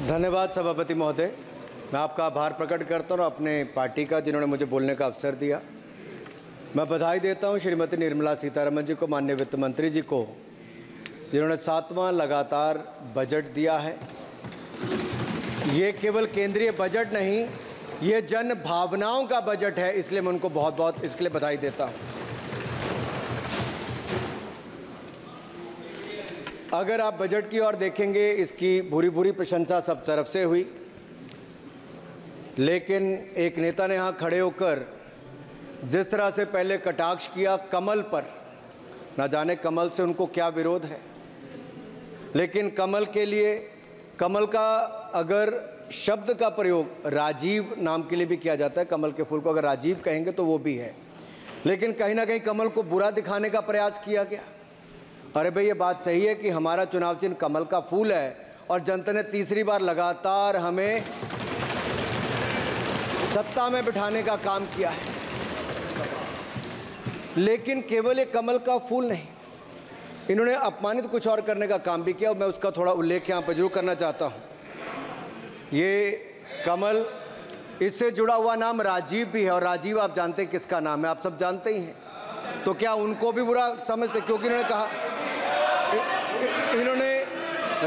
धन्यवाद सभापति महोदय। मैं आपका आभार प्रकट करता हूँ अपने पार्टी का, जिन्होंने मुझे बोलने का अवसर दिया। मैं बधाई देता हूँ श्रीमती निर्मला सीतारमण जी को, माननीय वित्त मंत्री जी को, जिन्होंने 7वां लगातार बजट दिया है। ये केवल केंद्रीय बजट नहीं, ये जन भावनाओं का बजट है, इसलिए मैं उनको बहुत बहुत इसके लिए बधाई देता हूँ। अगर आप बजट की ओर देखेंगे, इसकी भूरी भूरी प्रशंसा सब तरफ से हुई, लेकिन एक नेता ने यहाँ खड़े होकर जिस तरह से पहले कटाक्ष किया कमल पर, ना जाने कमल से उनको क्या विरोध है, लेकिन कमल के लिए, कमल का अगर शब्द का प्रयोग राजीव नाम के लिए भी किया जाता है, कमल के फूल को अगर राजीव कहेंगे तो वो भी है, लेकिन कहीं ना कहीं कमल को बुरा दिखाने का प्रयास किया गया। अरे भाई, ये बात सही है कि हमारा चुनाव चिन्ह कमल का फूल है और जनता ने तीसरी बार लगातार हमें सत्ता में बिठाने का काम किया है, लेकिन केवल ये कमल का फूल नहीं, इन्होंने अपमानित कुछ और करने का काम भी किया और मैं उसका थोड़ा उल्लेख यहाँ पर जरूर करना चाहता हूँ। ये कमल, इससे जुड़ा हुआ नाम राजीव भी है, और राजीव आप जानते हैं किसका नाम है, आप सब जानते ही हैं। तो क्या उनको भी बुरा समझते? क्योंकि इन्होंने कहा, इन्होंने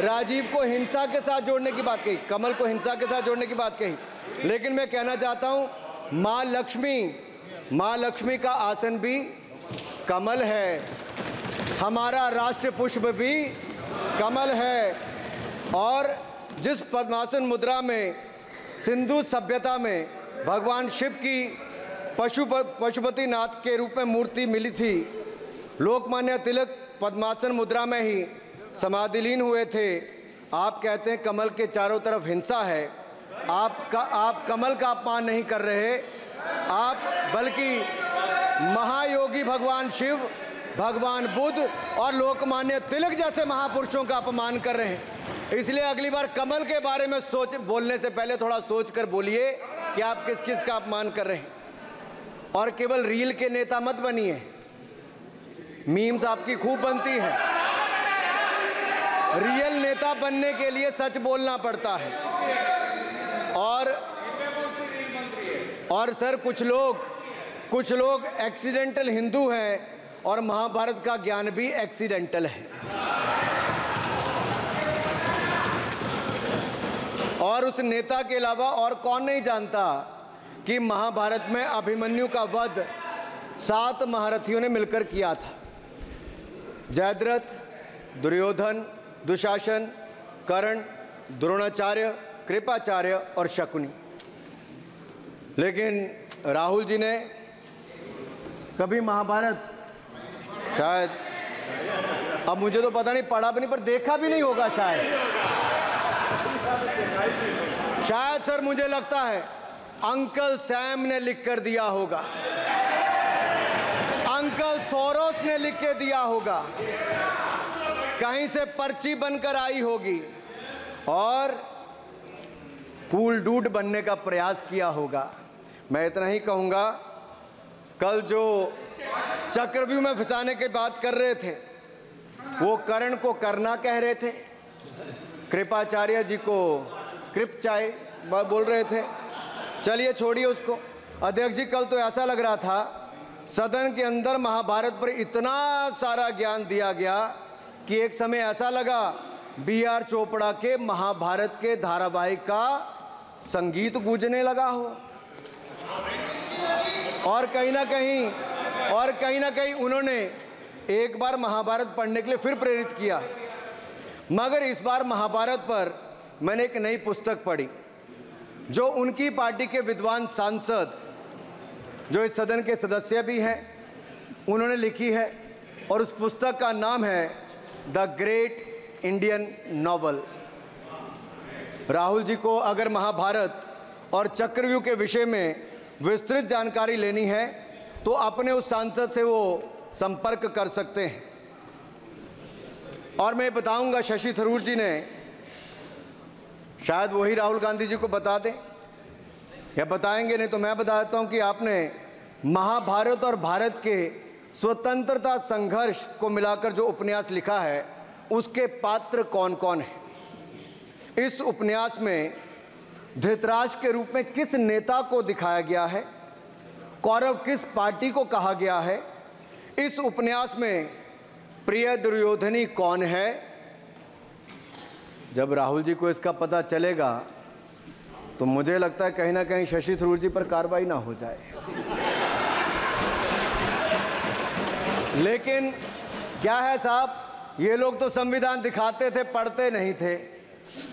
राजीव को हिंसा के साथ जोड़ने की बात कही, कमल को हिंसा के साथ जोड़ने की बात कही, लेकिन मैं कहना चाहता हूँ माँ लक्ष्मी का आसन भी कमल है, हमारा राष्ट्र पुष्प भी कमल है, और जिस पद्मासन मुद्रा में सिंधु सभ्यता में भगवान शिव की पशुपति नाथ के रूप में मूर्ति मिली थी, लोकमान्य तिलक पद्मासन मुद्रा में ही समाधिलीन हुए थे। आप कहते हैं कमल के चारों तरफ हिंसा है। आप कमल का अपमान नहीं कर रहे, आप बल्कि महायोगी भगवान शिव, भगवान बुद्ध और लोकमान्य तिलक जैसे महापुरुषों का अपमान कर रहे हैं। इसलिए अगली बार कमल के बारे में बोलने से पहले थोड़ा सोच कर बोलिए कि आप किस किस का अपमान कर रहे हैं। और केवल रील के नेता मत बनिए, मीम्स आपकी खूब बनती है। रियल नेता बनने के लिए सच बोलना पड़ता है। और सर, कुछ लोग एक्सीडेंटल हिंदू हैं और महाभारत का ज्ञान भी एक्सीडेंटल है। और उस नेता के अलावा और कौन नहीं जानता कि महाभारत में अभिमन्यु का वध 7 महारथियों ने मिलकर किया था। जयद्रथ, दुर्योधन, दुशासन, कर्ण, द्रोणाचार्य, कृपाचार्य और शकुनी। लेकिन राहुल जी ने कभी महाभारत, शायद, अब मुझे तो पता नहीं, पढ़ा भी नहीं, पर देखा भी नहीं होगा शायद सर, मुझे लगता है अंकल सैम ने लिख कर दिया होगा, अंकल सोरोस ने लिख के दिया होगा, कहीं से पर्ची बनकर आई होगी और कूल डूड बनने का प्रयास किया होगा। मैं इतना ही कहूँगा, कल जो चक्रव्यूह में फंसाने की बात कर रहे थे, वो कर्ण को करना कह रहे थे, कृपाचार्य जी को कृपचाय बोल रहे थे। चलिए छोड़िए उसको। अध्यक्ष जी, कल तो ऐसा लग रहा था सदन के अंदर महाभारत पर इतना सारा ज्ञान दिया गया कि एक समय ऐसा लगा B.R. चोपड़ा के महाभारत के धारावाहिक का संगीत गूंजने लगा हो। और कहीं ना कहीं उन्होंने एक बार महाभारत पढ़ने के लिए फिर प्रेरित किया। मगर इस बार महाभारत पर मैंने एक नई पुस्तक पढ़ी, जो उनकी पार्टी के विद्वान सांसद, जो इस सदन के सदस्य भी हैं, उन्होंने लिखी है, और उस पुस्तक का नाम है the great Indian novel. Rahul ji को अगर महाभारत और चक्रव्यूह के विषय में विस्तृत जानकारी लेनी है तो अपने उस सांसद से वो संपर्क कर सकते हैं। और मैं बताऊंगा, शशि थरूर जी ने, शायद वही राहुल गांधी जी को बता दें या बताएंगे, नहीं तो मैं बता देता हूं कि आपने महाभारत और भारत के स्वतंत्रता संघर्ष को मिलाकर जो उपन्यास लिखा है, उसके पात्र कौन कौन है। इस उपन्यास में धृतराष्ट्र के रूप में किस नेता को दिखाया गया है, कौरव किस पार्टी को कहा गया है, इस उपन्यास में प्रिय दुर्योधनी कौन है। जब राहुल जी को इसका पता चलेगा तो मुझे लगता है कहीं ना कहीं शशि थरूर जी पर कार्रवाई ना हो जाए। लेकिन क्या है साहब, ये लोग तो संविधान दिखाते थे, पढ़ते नहीं थे।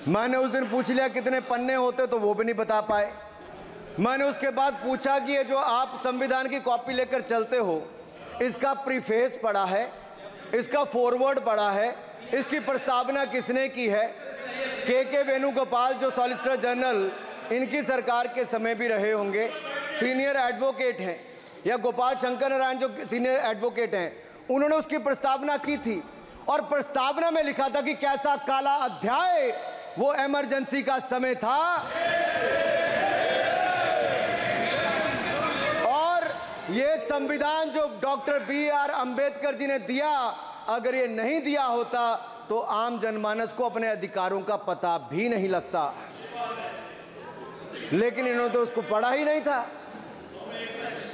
मैंने उस दिन पूछ लिया कितने पन्ने होते, तो वो भी नहीं बता पाए। मैंने उसके बाद पूछा कि ये जो आप संविधान की कॉपी लेकर चलते हो, इसका प्रीफेस पढ़ा है, इसका फॉरवर्ड पढ़ा है, इसकी प्रस्तावना किसने की है। के वेणुगोपाल जो सॉलिसिटर जनरल इनकी सरकार के समय भी रहे होंगे, सीनियर एडवोकेट हैं, या गोपाल शंकर नारायण जो सीनियर एडवोकेट हैं, उन्होंने उसकी प्रस्तावना की थी और प्रस्तावना में लिखा था कि कैसा काला अध्याय वो इमरजेंसी का समय था। और ये संविधान जो डॉक्टर BR अंबेडकर जी ने दिया, अगर ये नहीं दिया होता तो आम जनमानस को अपने अधिकारों का पता भी नहीं लगता। लेकिन इन्होंने तो उसको पढ़ा ही नहीं था,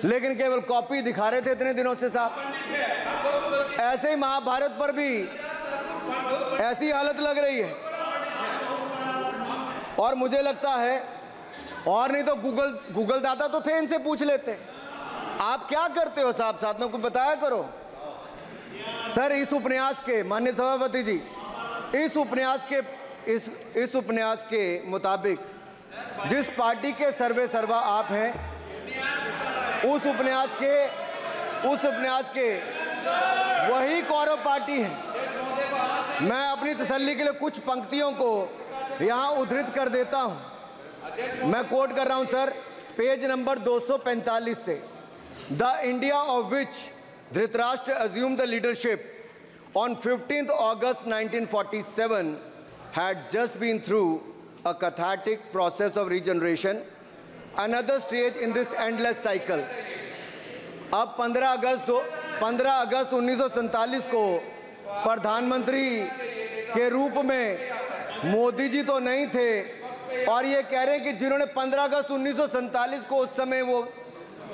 लेकिन केवल कॉपी दिखा रहे थे इतने दिनों से साहब। ऐसे ही महाभारत पर भी ऐसी हालत लग रही है। और मुझे लगता है, और नहीं तो गूगल दादा तो थे, इनसे पूछ लेते आप क्या करते हो साहब, साथ में कुछ बताया करो। सर इस उपन्यास के, माननीय सभापति जी, इस उपन्यास के मुताबिक जिस पार्टी के सर्वे सर्वा आप हैं, उस उपन्यास के वही कौरव पार्टी है। मैं अपनी तसल्ली के लिए कुछ पंक्तियों को यहाँ उद्धृत कर देता हूँ। मैं कोट कर रहा हूँ सर, पेज नंबर 245 से। The India of which Dhritarashtra assumed the leadership on 15th August 1947 had just been through a cathartic process of regeneration, another stage in this endless cycle. अब 15 अगस्त 1947 को प्रधानमंत्री के रूप में मोदी जी तो नहीं थे, और ये कह रहे हैं कि जिन्होंने 15 अगस्त 1947 को उस समय वो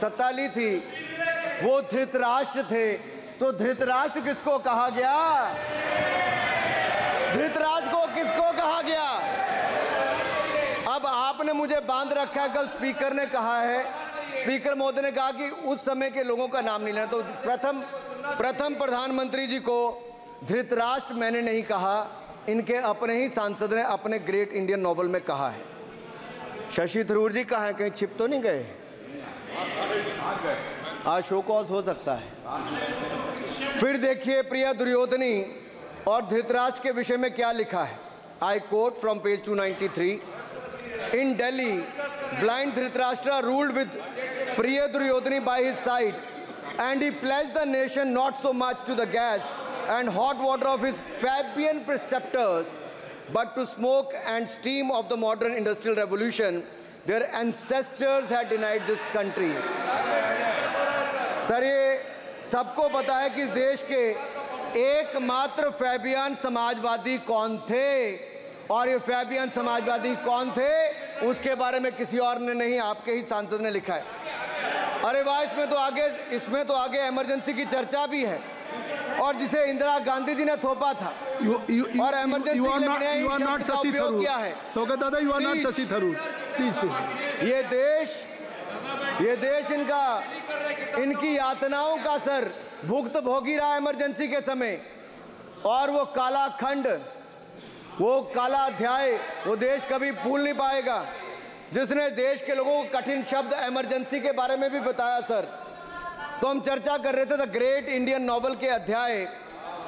सत्ता ली थी, वो धृतराष्ट्र थे। तो धृतराष्ट्र किसको कहा गया? धृतराष्ट्र को किसको कहा गया? अब आपने मुझे बांध रखा है। कल स्पीकर ने कहा है, स्पीकर महोदय ने कहा कि उस समय के लोगों का नाम नहीं लेना। तो प्रथम प्रधानमंत्री जी को धृतराष्ट्र मैंने नहीं कहा, इनके अपने ही सांसद ने अपने ग्रेट इंडियन नॉवल में कहा है। शशि थरूर जी कहाँ हैं? कहीं छिप तो नहीं गए? आज शो कॉज हो सकता है। फिर देखिए प्रिया दुर्योधनी और धृतराष्ट्र के विषय में क्या लिखा है। I quote from page 293। In Delhi, blind Dhritarashtra ruled with Priya Duryodhani by his side, and he pledged the nation not so much to the gas and hot water of his Fabian preceptors, but to smoke and steam of the modern industrial revolution their ancestors had denied this country. Sir ये सबको पता है कि इस देश के एकमात्र Fabian Samajwadi कौन थे, और ये फैबियन समाजवादी कौन थे उसके बारे में किसी और ने नहीं, आपके ही सांसद ने लिखा है। अरे वाह, इसमें तो आगे इमरजेंसी की चर्चा भी है, और जिसे इंदिरा गांधी जी ने थोपा था। और इमरजेंसी के लिए उपयोग किया है। स्वागत दादा, you are not Shashi Tharoor, please. ये देश इनकी यातनाओं का सर भुगत भोगी रहा इमरजेंसी के समय, और वो काला खंड, वो काला अध्याय वो देश कभी भूल नहीं पाएगा, जिसने देश के लोगों को कठिन शब्द इमरजेंसी के बारे में भी बताया। सर तो हम चर्चा कर रहे थे द ग्रेट इंडियन नॉवल के अध्याय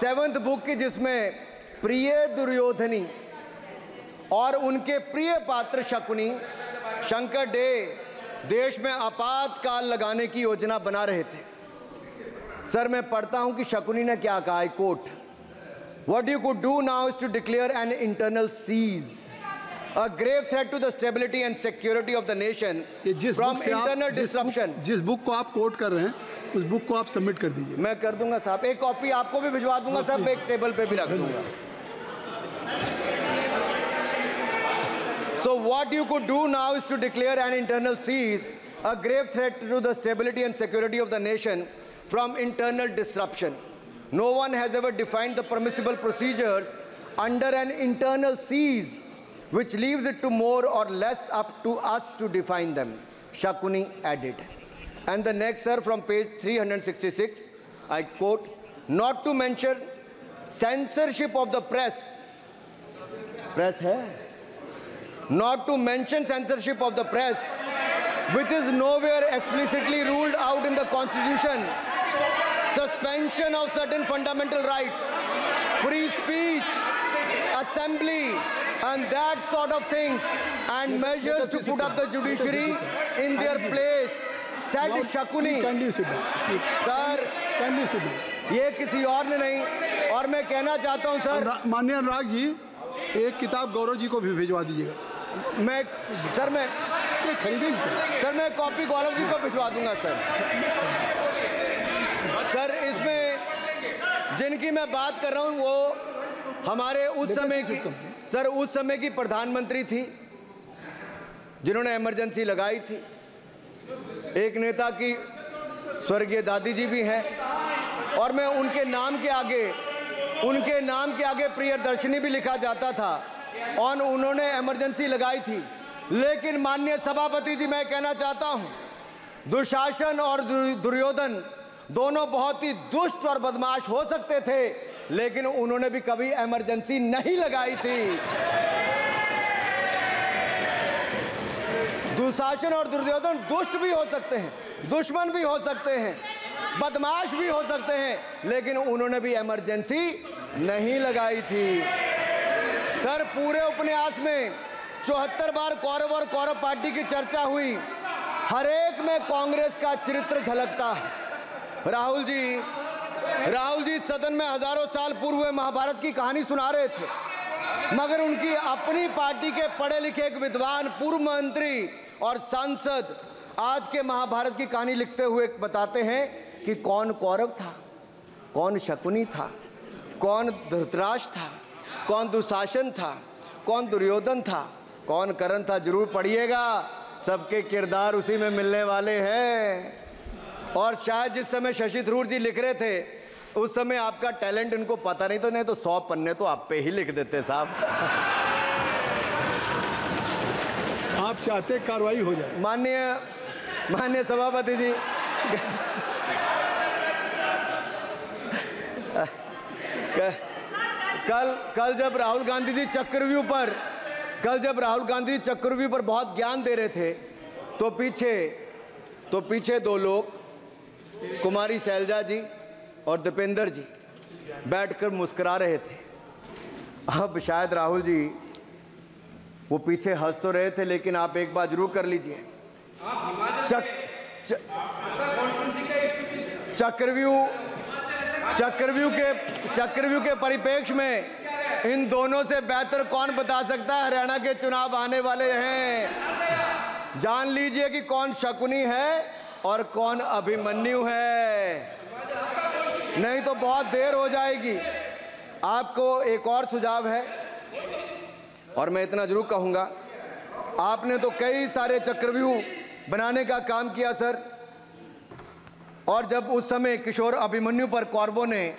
7th बुक की, जिसमें प्रिय दुर्योधनी और उनके प्रिय पात्र शकुनी शंकर डे देश में आपातकाल लगाने की योजना बना रहे थे। सर मैं पढ़ता हूं कि शकुनी ने क्या कहा। I quote, What you could do now is to declare an internal siege, a grave threat to the stability and security of the nation from internal disruption. जिस बुक को आप कोट कर रहे हैं उस बुक को आप सबमिट कर दीजिए। मैं कर दूंगा साहब, एक कॉपी आपको भी भिजवा दूंगा साहब, एक टेबल पे भी रख दूंगा। So what you could do now is to declare an internal seize, a grave threat to the stability and security of the nation from internal disruption. No one has ever defined the permissible procedures under an internal seize, which leaves it to more or less up to us to define them, Shakuni added. And the next, sir, from page 366, I quote, not to mention censorship of the press. Press hai? Not to mention censorship of the press, which is nowhere explicitly ruled out in the Constitution. Suspension of certain fundamental rights, free speech, assembly, and that sort of things, and measures to put up the judiciary in their place, said Shakuni. Sir, ये किसी और ने नहीं, और मैं कहना चाहता हूं सर, माननीय अनुराग जी, एक किताब गौरव जी को भी भिजवा दीजिएगा। मैं कॉपी गौरव जी को भिजवा दूंगा सर। सर, इसमें जिनकी मैं बात कर रहा हूं वो हमारे उस समय की प्रधानमंत्री थी जिन्होंने इमरजेंसी लगाई थी। एक नेता की स्वर्गीय दादी जी भी हैं, और मैं उनके नाम के आगे प्रियदर्शनी भी लिखा जाता था, और उन्होंने इमरजेंसी लगाई थी। लेकिन माननीय सभापति जी, मैं कहना चाहता हूं, दुशासन और दुर्योधन दोनों बहुत ही दुष्ट और बदमाश हो सकते थे, लेकिन उन्होंने भी कभी इमरजेंसी नहीं लगाई थी। दुशासन और दुर्योधन दुष्ट भी हो सकते हैं, दुश्मन भी हो सकते हैं, बदमाश भी हो सकते हैं, लेकिन उन्होंने भी इमरजेंसी नहीं लगाई थी। सर, पूरे उपन्यास में 74 बार कौरव और कौरव पार्टी की चर्चा हुई, हर एक में कांग्रेस का चरित्र झलकता है। राहुल जी सदन में हजारों साल पूर्व हुए महाभारत की कहानी सुना रहे थे, मगर उनकी अपनी पार्टी के पढ़े लिखे एक विद्वान पूर्व मंत्री और सांसद आज के महाभारत की कहानी लिखते हुए बताते हैं कि कौन कौरव था, कौन शकुनी था, कौन धृतराष्ट्र था, कौन दुशासन था, कौन दुर्योधन था, कौन कर्ण था। जरूर पढ़िएगा, सबके किरदार उसी में मिलने वाले हैं। और शायद जिस समय शशि थरूर जी लिख रहे थे, उस समय आपका टैलेंट इनको पता नहीं था, नहीं तो 100 पन्ने तो आप पे ही लिख देते साहब। आप चाहते कार्रवाई हो जाए। माननीय सभापति जी, कल जब राहुल गांधी जी चक्रव्यूह पर बहुत ज्ञान दे रहे थे, तो पीछे दो लोग, कुमारी शैलजा जी और दीपेंद्र जी, बैठकर मुस्कुरा रहे थे। अब शायद राहुल जी वो पीछे हंस तो रहे थे, लेकिन आप एक बात जरूर कर लीजिए, चक्रव्यूह के परिप्रेक्ष्य में इन दोनों से बेहतर कौन बता सकता है हरियाणा के चुनाव आने वाले हैं। जान लीजिए कि कौन शकुनी है और कौन अभिमन्यु है, नहीं तो बहुत देर हो जाएगी। आपको एक और सुझाव है, और मैं इतना जरूर कहूंगा, आपने तो कई सारे चक्रव्यूह बनाने का काम किया सर, और जब उस समय किशोर अभिमन्यु पर कौरवों ने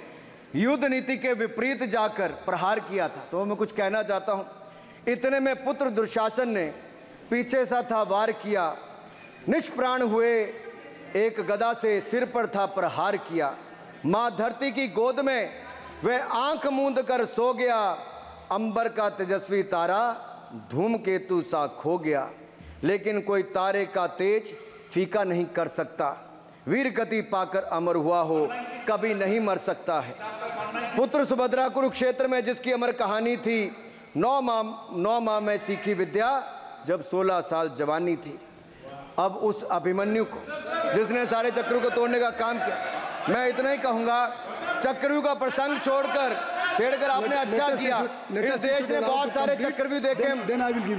युद्ध नीति के विपरीत जाकर प्रहार किया था, तो मैं कुछ कहना चाहता हूं। इतने में पुत्र दुशासन ने पीछे सा था वार किया, निष्प्राण हुए एक गदा से सिर पर था प्रहार किया। मां धरती की गोद में वह आंख मूंद कर सो गया, अंबर का तेजस्वी तारा धूमकेतु सा खो गया। लेकिन कोई तारे का तेज फीका नहीं कर सकता, वीर गति पाकर अमर हुआ हो कभी नहीं मर सकता है। पुत्र सुभद्रा कुरुक्षेत्र में जिसकी अमर कहानी थी, 9 माह में सीखी विद्या जब 16 साल जवानी थी। अब उस अभिमन्यु को, जिसने सारे चक्रव्यूह को तोड़ने का काम किया, मैं इतना ही कहूंगा, चक्रव्यूह का प्रसंग छेड़कर आपने अच्छा किया। इस देश ने बहुत सारे चक्रव्यूह देखे,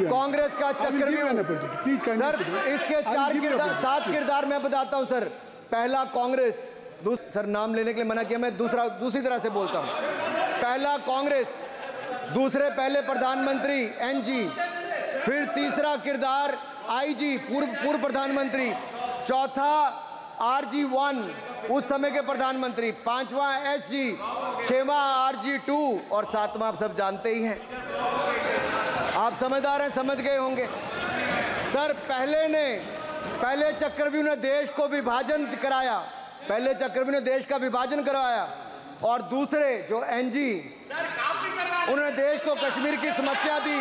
कांग्रेस का चक्रव्यूह सर, इसके 7 किरदार मैं बताता हूं सर। पहला कांग्रेस, सर नाम लेने के लिए मना किया, मैं दूसरी तरह से बोलता हूं। पहला कांग्रेस, दूसरे पहले प्रधानमंत्री NG, फिर तीसरा किरदार आईजी पूर्व प्रधानमंत्री, चौथा RG1 उस समय के प्रधानमंत्री, पांचवा SG, छठवां RG2 और सातवां आप सब जानते ही हैं। आप समझदार हैं, समझ गए होंगे। सर पहले चक्रव्यूह ने देश को विभाजन कराया, पहले चक्रव्यूह ने देश का विभाजन करवाया, और दूसरे जो NG उन्होंने देश को कश्मीर की समस्या दी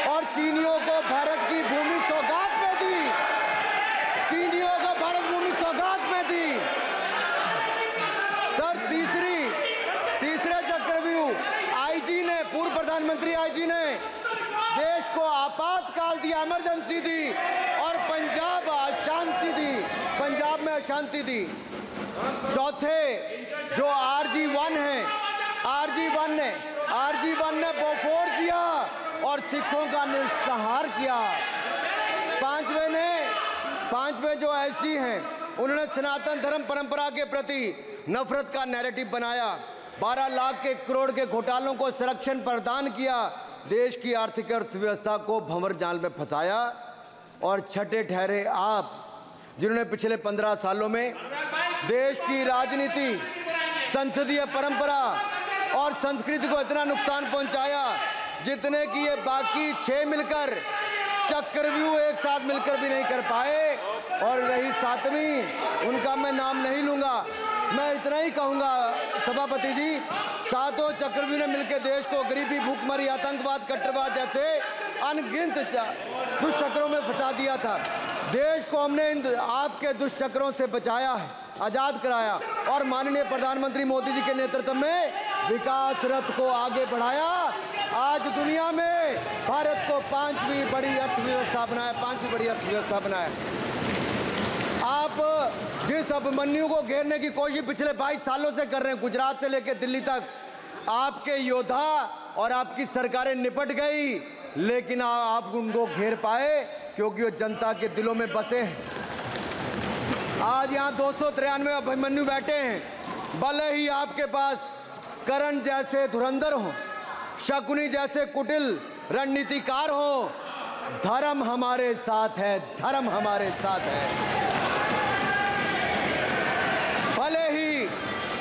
और चीनियों को भारत की भूमि सौगात में दी, चीनियों को भारत भूमि सौगात में दी। सर तीसरे चक्रव्यूह आईजी ने, पूर्व प्रधानमंत्री आईजी ने देश को आपातकाल दिया, इमरजेंसी दी और पंजाब में अशांति दी। चौथे जो RG1 है, RG1 ने बोफोर्स दिया और सिखों का निस्सहार किया। पांचवें जो ऐसी हैं, उन्होंने सनातन धर्म परंपरा के प्रति नफरत का नैरेटिव बनाया, 12 लाख के करोड़ के घोटालों को संरक्षण प्रदान किया, देश की आर्थिक अर्थव्यवस्था को भंवर जाल में फंसाया। और छठे ठहरे आप, जिन्होंने पिछले 15 सालों में देश की राजनीति, संसदीय परंपरा और संस्कृति को इतना नुकसान पहुंचाया जितने कि ये बाकी 6 मिलकर चक्रव्यूह एक साथ मिलकर भी नहीं कर पाए। और रही 7वीं, उनका मैं नाम नहीं लूंगा, मैं इतना ही कहूंगा सभापति जी, 7 चक्रव्यूह ने मिलकर देश को गरीबी, भूखमरी, आतंकवाद, कट्टरवाद जैसे अनगिनत दुष्चक्रों में फंसा दिया था। देश को हमने इन आपके दुष्चक्रों से बचाया है, आजाद कराया और माननीय प्रधानमंत्री मोदी जी के नेतृत्व में विकास रथ को आगे बढ़ाया। आज दुनिया में भारत को 5वीं बड़ी अर्थव्यवस्था बनाया। आप जिस अभिमन्यु को घेरने की कोशिश पिछले 22 सालों से कर रहे हैं, गुजरात से लेकर दिल्ली तक, आपके योद्धा और आपकी सरकारें निपट गई, लेकिन आप उनको घेर पाए क्योंकि वो जनता के दिलों में बसे हैं। आज यहाँ 293 अभिमन्यु बैठे हैं, भले ही आपके पास करण जैसे धुरंधर हो, शकुनी जैसे कुटिल रणनीतिकार हो, धर्म हमारे साथ है, धर्म हमारे साथ है।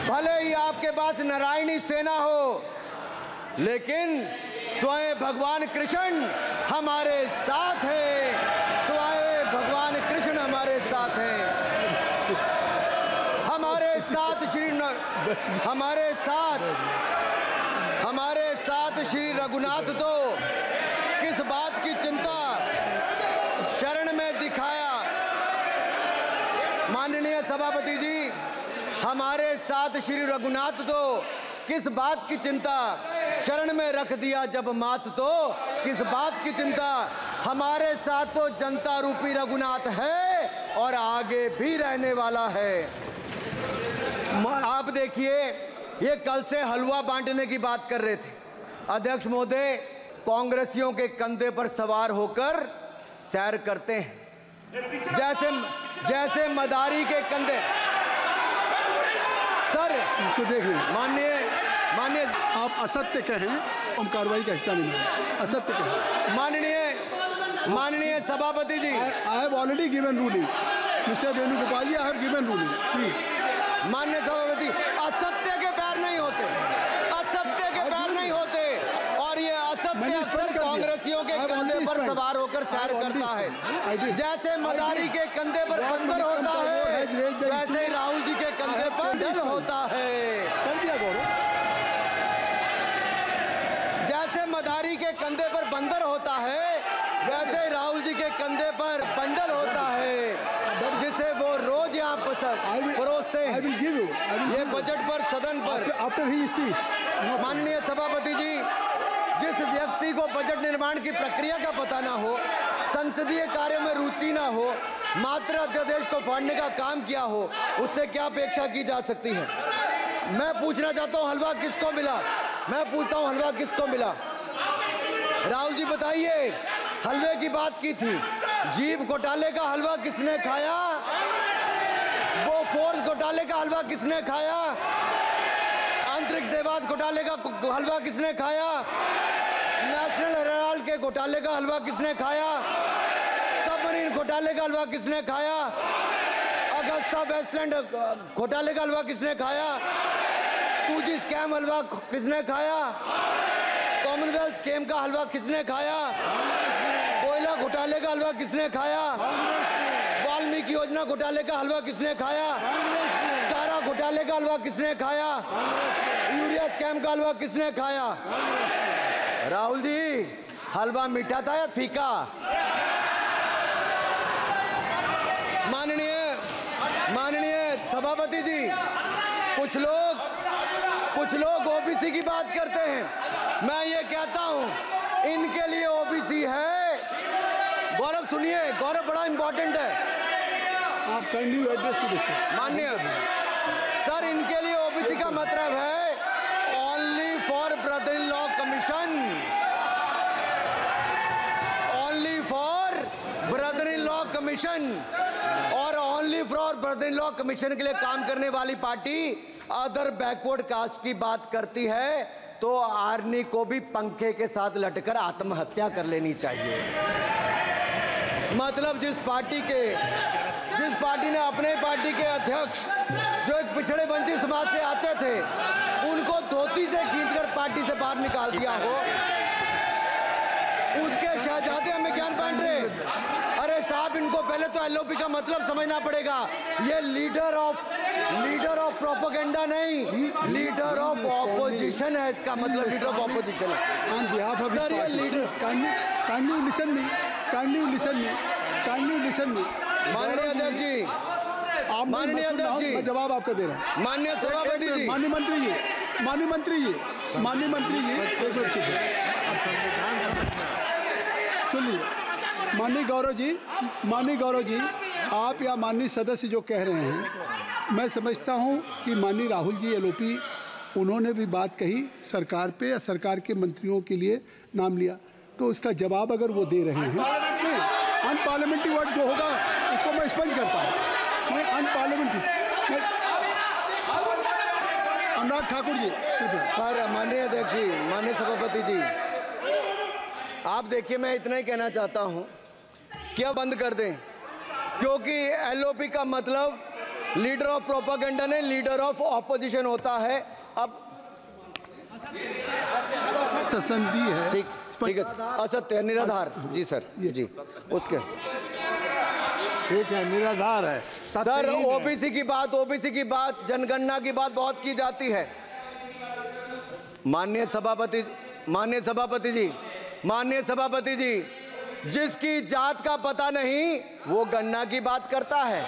भले ही आपके पास नारायणी सेना हो, लेकिन स्वयं भगवान कृष्ण हमारे साथ है, स्वयं भगवान कृष्ण हमारे साथ है। हमारे साथ श्री रघुनाथ तो किस बात की चिंता शरण में दिखाया। माननीय सभापति जी, हमारे साथ श्री रघुनाथ तो किस बात की चिंता शरण में रख दिया जब मात, तो किस बात की चिंता। हमारे साथ तो जनता रूपी रघुनाथ है और आगे भी रहने वाला है। आप देखिए, ये कल से हलवा बांटने की बात कर रहे थे। अध्यक्ष महोदय कांग्रेसियों के कंधे पर सवार होकर सैर करते हैं, जैसे मदारी के कंधे। सर इसको देख लीजिए। माननीय आप असत्य कहें, हम कार्रवाई का हिस्सा नहीं है। असत्य कहें। माननीय सभापति जी, I have already given ruling mister Venugopal ji, I have given ruling please. माननीय सभापति, असत्य के पैर नहीं होते, असत्य के पैर नहीं होते, और ये असत्य अक्सर कांग्रेसियों के कंधे पर सवार होकर सैर करता है। जैसे मदारी के कंधे पर बंदर होता है, वैसे ही राहुल जी के कंधे पर दल होता है। जैसे मदारी के कंधे पर बंदर होता है, वैसे ही राहुल जी के कंधे पर बंडल होता है, जिसे वो रोज यहाँ परोसते हैं। ये बजट पर, सदन पर। माननीय सभापति जी, जिस व्यक्ति को बजट निर्माण की प्रक्रिया का पता ना हो, संसदीय कार्य में रुचि ना हो, मात्र अध्यादेश को फाड़ने का काम किया हो, उससे क्या अपेक्षा की जा सकती है। मैं पूछना चाहता हूँ, हलवा किसको मिला? मैं पूछता हूँ, हलवा किसको मिला? राहुल जी बताइए, हलवे की बात की थी, जीप घोटाले का हलवा किसने खाया? वो फोर्स घोटाले का हलवा किसने खाया? अंतरिक्ष देवास घोटाले का हलवा किसने खाया? नेशनल हेराल्ड एचपीसीएल के घोटाले का हलवा किसने खाया? सबमरीन घोटाले का हलवा किसने खाया? अगस्ता वेस्टलैंड घोटाले का हलवा किसने खाया? 2G स्कैम हलवा किसने खाया? कॉमनवेल्थ स्कैम का हलवा किसने खाया? कोयला घोटाले का हलवा किसने खाया? वाल्मीकि योजना घोटाले का हलवा किसने खाया? चारा घोटाले का हलवा किसने खाया? यूरिया स्कैम का हलवा किसने खाया? राहुल जी, हलवा मीठा था या फीका? माननीय सभापति जी, कुछ लोग ओबीसी की बात करते हैं। मैं ये कहता हूं, इनके लिए ओबीसी है। गौरव सुनिए, गौरव बड़ा इंपॉर्टेंट है। आप kindly address to the chair. माननीय सर, इनके लिए ओबीसी का मतलब है only for brother in law commission, only for brother in law commission. और only for brother in law commission के लिए काम करने वाली पार्टी अदर बैकवर्ड कास्ट की बात करती है तो आर्नी को भी पंखे के साथ लटकर आत्महत्या कर लेनी चाहिए। मतलब जिस पार्टी ने अपने पार्टी के अध्यक्ष जो एक पिछड़े वंचित समाज से आते थे, उनको धोती से खींचकर पार्टी से बाहर निकाल दिया हो, उसके शहजादे हमें ज्ञान बांट रहे। अरे साहब, इनको पहले तो एलओपी का मतलब समझना पड़ेगा। ये लीडर ऑफ प्रोपेगेंडा नहीं, लीडर ऑफ ऑपोजिशन है। इसका मतलब लीडर ऑफ ऑपोजिशन है। ऑन बिहाफ ऑफ सर, ये लीडर काइंडली लिसन मी माननीय अध्यक्ष जी, माननीय अध्यक्ष जी, मैं जवाब आपका दे रहा हूँ। माननीय सभापति जी, माननीय मंत्री जी, एक मिनट चुप सुनिए। माननीय गौरव जी, आप या माननीय सदस्य जो कह रहे हैं, मैं समझता हूं कि माननीय राहुल जी एलओपी, उन्होंने भी बात कही सरकार पे या सरकार के मंत्रियों के लिए नाम लिया, तो उसका जवाब अगर वो दे रहे हैं, अनपार्लियामेंट्री वर्ड जो होगा उसको मैं स्पंज करता हूँ। मैं अनपार्लियामेंट्री अनुराग ठाकुर जी। सर, माननीय अध्यक्ष जी, माननीय सभापति जी, आप देखिए, मैं इतना ही कहना चाहता हूं कि अब बंद कर दें, क्योंकि एलओपी का मतलब लीडर ऑफ प्रोपेगेंडा नहीं, लीडर ऑफ ऑपोजिशन होता है। अब संधि है, ठीक है, असत्य निराधार। जी सर, जी, उसके ठीक है, निराधार है सर। ओबीसी की बात, जनगणना की बात बहुत की जाती है। माननीय सभापति जी, जिसकी जात का पता नहीं वो गणना की बात करता है।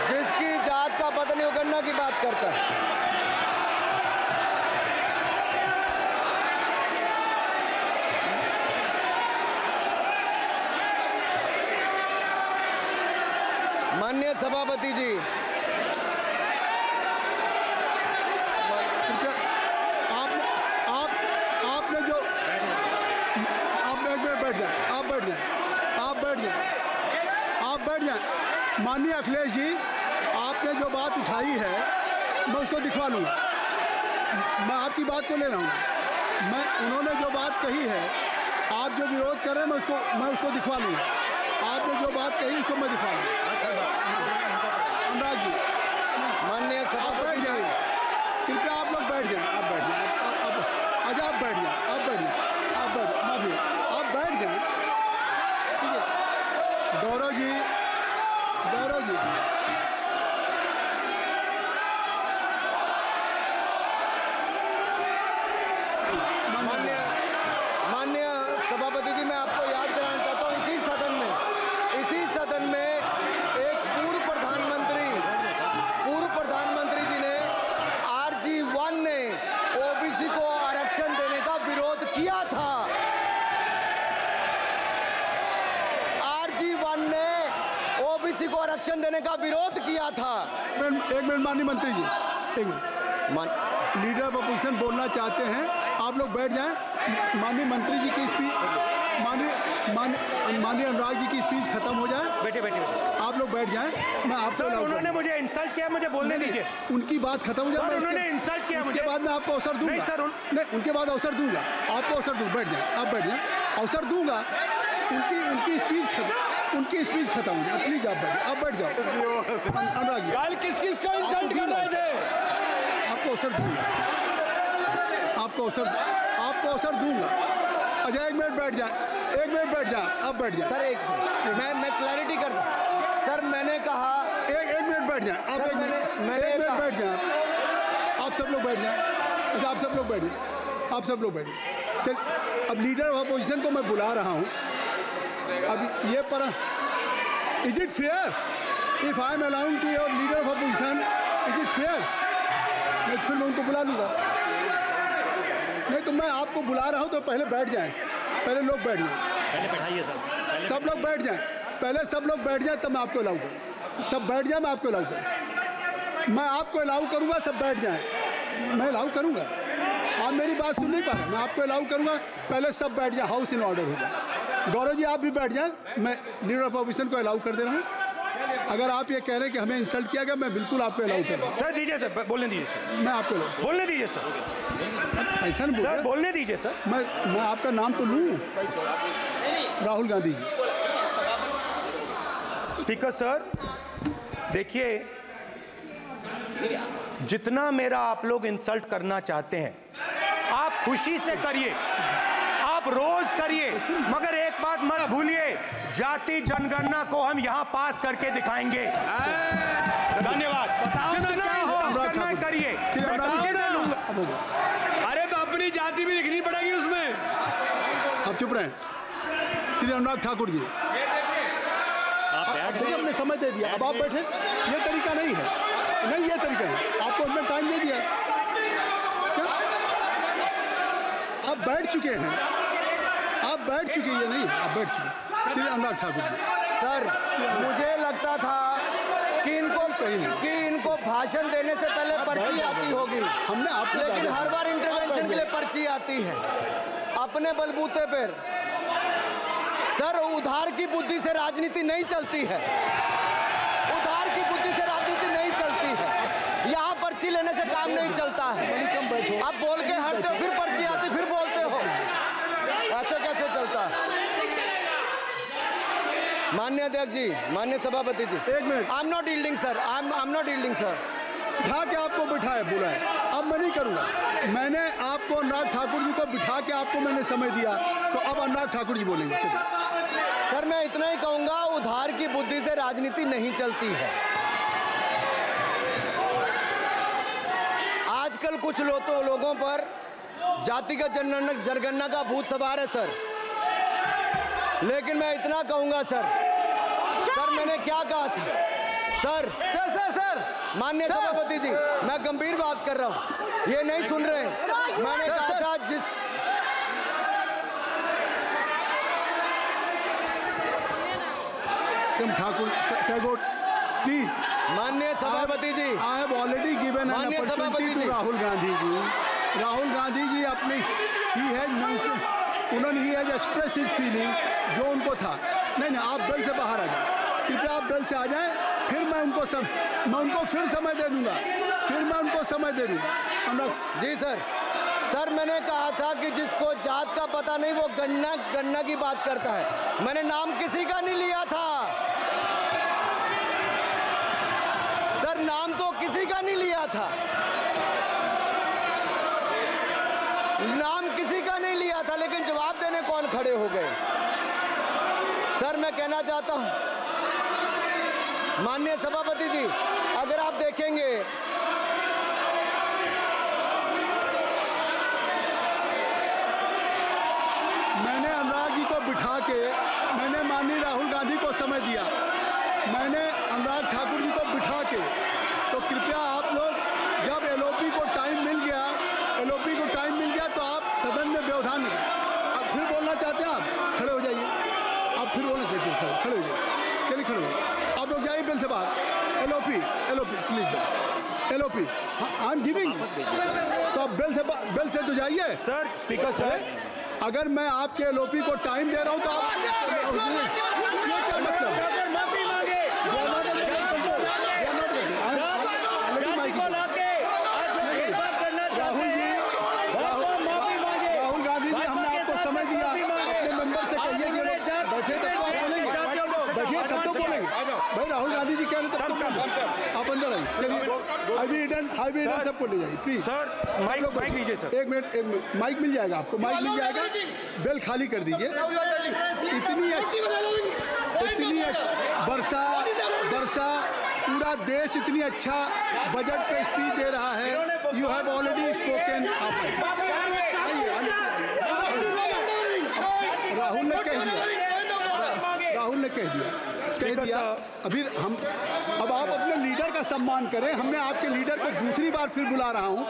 जिसकी जात का पता नहीं वो गणना की बात करता है। माननीय सभापति जी, आपने जो आप बैठ जाएं। माननीय अखिलेश जी, आपने जो बात उठाई है मैं उसको दिखवा लूँगा। मैं आपकी बात को ले रहा हूँ। उन्होंने जो बात कही है, आप जो विरोध कर रहे हैं, मैं उसको दिखवा लूँगा। आपने जो बात कही उसको मैं दिखवा लूँगा। अनुराग जी, माननीय सभापति जी, कृपया आप लोग बैठ जाएं। आप बैठ जाएं। अच्छा, आप बैठ जाएं। ठीक है। गौरव जी, माननीय सभापति जी, मैं आपको याद कराना चाहता हूँ, इसी सदन में एक पूर्व प्रधानमंत्री जी ने RG1 ने ओबीसी को आरक्षण देने का विरोध किया था। RG1 ने ओबीसी को आरक्षण देने का विरोध किया था। एक मिनट माननीय मंत्री जी, एक मिनट। लीडर ऑफ अपोजिशन बोलना चाहते हैं, आप लोग बैठ जाएं। माननीय मंत्री जी की स्पीच माननीय अनुराग जी की स्पीच खत्म हो जाए। बैठे बैठे आप लोग बैठ जाएं, मैं आपको सर उन्होंने मुझे इंसल्ट किया, मुझे बोलने दीजिए। उनकी बात खत्म हो जाए। सर उन्होंने इंसल्ट किया मुझे। उसके बाद मैं आपको अवसर दूंगा। नहीं सर नहीं, उनके बाद अवसर दूंगा, आपको अवसर दूंगा। बैठ जाए, आप बैठ जाए, अवसर दूंगा। उनकी स्पीच खत्म हो जाए। प्लीज आप बैठ जाओ। अनुराग जी कल किस को इंसल्ट कर रहे थे? आपको अवसर दूंगा, आपको अवसर दूंगा। अजय एक मिनट बैठ जाए, आप बैठ जाए। सर मैं क्लैरिटी कर दूं। सर मैंने कहा एक मिनट बैठ जाए आप। मैंने एक मिनट बैठ जाए आप सब लोग बैठ जाए। अच्छा आप सब लोग बैठ जाए। चल अब लीडर ऑफ अपोजिशन को मैं बुला रहा हूँ। अब ये पर is it fair if I am allowing to your leader of opposition, is it fair? मैं फिर मैं उनको बुला लूँगा। नहीं तो मैं आपको बुला रहा हूँ तो पहले बैठ जाएं, पहले लोग बैठ जाएं, पहले बैठाइए सर, सब लोग बैठ जाएं, पहले सब लोग बैठ जाएं तब मैं आपको अलाउ करूँ। सब बैठ जाए, मैं आपको अलाउ करूँ, मैं आपको अलाउ करूँगा। सब बैठ जाएं, मैं अलाउ करूँगा। आप मेरी बात सुन नहीं पा रहे, मैं आपको अलाउ करूँगा। पहले सब बैठ जाए, हाउस इन ऑर्डर होगा। गौरव जी आप भी बैठ जाएं, मैं लीडर ऑफ अपोजिशन को अलाउ कर दे रहा हूँ। अगर आप ये कह रहे हैं कि हमें इंसल्ट किया गया, मैं बिल्कुल आपको अलाउ कर रहा हूँ। सर दीजिए सर, बोलने दीजिए सर, मैं आपको अलाउ बोलने दीजिए सर, ऐसा नहीं सर बोलने दीजिए सर। मैं आपका नाम तो लूँ, राहुल गांधी जी। स्पीकर सर देखिए, जितना मेरा आप लोग इंसल्ट करना चाहते हैं आप खुशी से करिए, आप रोज करिए, मगर एक बात मत भूलिए, जाति जनगणना को हम यहां पास करके दिखाएंगे। धन्यवाद। जितना इंसल्ट करना करिए। अरे तो अपनी जाति भी लिखनी पड़ेगी उसमें। आप चुप रहें। श्री अनुराग ठाकुर जी, आपने समय दे दिया, अब आप बैठे। ये तरीका नहीं है, नहीं ये तरीका है। आपको हमने टाइम दे दिया, क्या आप बैठ चुके हैं? आप बैठ चुके, ये नहीं आप बैठ चुके। श्री अनुराग ठाकुर जी, सर मुझे लगता था कि इनको भाषण देने से पहले पर्ची आती होगी। हमने आपको, लेकिन हर बार इंटरवेंशन के लिए पर्ची आती है अपने बलबूते पर। सर उधार की बुद्धि से राजनीति नहीं चलती है, उधार की बुद्धि से राजनीति नहीं चलती है। यहाँ पर्ची लेने से काम नहीं चलता है। आप बोल के हटते हो, फिर पर्ची आती, फिर बोलते हो, ऐसे कैसे चलता है? माननीय अध्यक्ष जी, माननीय सभापति जी, एक minute. I am not yielding sir, I am not yielding sir. बिठा के आपको बिठाया, बुलाया, अब मैं नहीं करूँगा। मैंने आपको अनुराग ठाकुर जी को बिठा के आपको मैंने समय दिया, तो अब अनुराग ठाकुर जी बोलेंगे। चलिए सर मैं इतना ही कहूंगा, उधार की बुद्धि से राजनीति नहीं चलती है। आजकल कुछ लोगों पर जातिगत जनगणना का भूत सवार है सर। लेकिन मैं इतना कहूंगा सर मैंने क्या कहा था सर माननीय सभापति जी, मैं गंभीर बात कर रहा हूं, ये नहीं सुन रहे हैं। मैंने कहा था जिस ठाकुर टैगोर प्लीज, माननीय सभापति जी, I have already given an opportunity to Rahul Gandhi ji. Rahul Gandhi ji अपनी उन्होंने ही हैज एक्सप्रेस हिज फीलिंग जो उनको था। नहीं आप बेल से बाहर आ जाए, कृपया आप बेल से आ जाएं, फिर मैं उनको फिर समय दे दूंगा, जी सर मैंने कहा था कि जिसको जात का पता नहीं वो गणना की बात करता है। मैंने नाम किसी का नहीं लिया था सर, नाम तो किसी का नहीं लिया था, नाम किसी का नहीं लिया था, लेकिन जवाब देने कौन खड़े हो गए? सर मैं कहना चाहता हूं माननीय सभापति जी, अगर आप देखेंगे मैंने अनुराग जी को बिठा के मैंने माननीय राहुल गांधी को समय दिया, मैंने अनुराग ठाकुर जी को बिठा के, तो कृपया आप लोग जब एलओपी को टाइम मिल गया तो आप सदन में व्यवधान नहीं। आप फिर बोलना चाहते हैं, आप खड़े हो जाइए, आप फिर बोलना चाहते हैं, खड़े हो जाइए, चलिए खड़े हो जाइए, आप लोग जाइए बिल से बाहर। LOP please, LOP I am giving, तो आप बेल से तो जाइए। सर स्पीकर सर अगर मैं आपके एलओपी को टाइम दे रहा हूं तो आप ये क्या मतलब? माफी मांगे राहुल गांधी जी, हमने आपको समय दिया, अपने मेंबर से कहिए कि बैठे तब तो आप बोलेंगे, बैठिए तब तो बोलेंगे। भाई राहुल गांधी जी कह रहे तब तो बोलेंगे। आप अंदर आइए, चलिए। हाईवे सबको ले जाइए प्लीज। सर माइक लीजिए सर। एक मिनट, माइक मिल जाएगा आपको, माइक मिल जाएगा। बेल खाली कर दीजिए। इतनी अच्छी वर्षा, पूरा देश इतनी अच्छा बजट पे स्पीच दे रहा है। You have already spoken. Rahul ने कह दिया। अभी अब आप अपने लीडर का सम्मान करें। हमने आपके लीडर को दूसरी बार फिर बुला रहा हूं,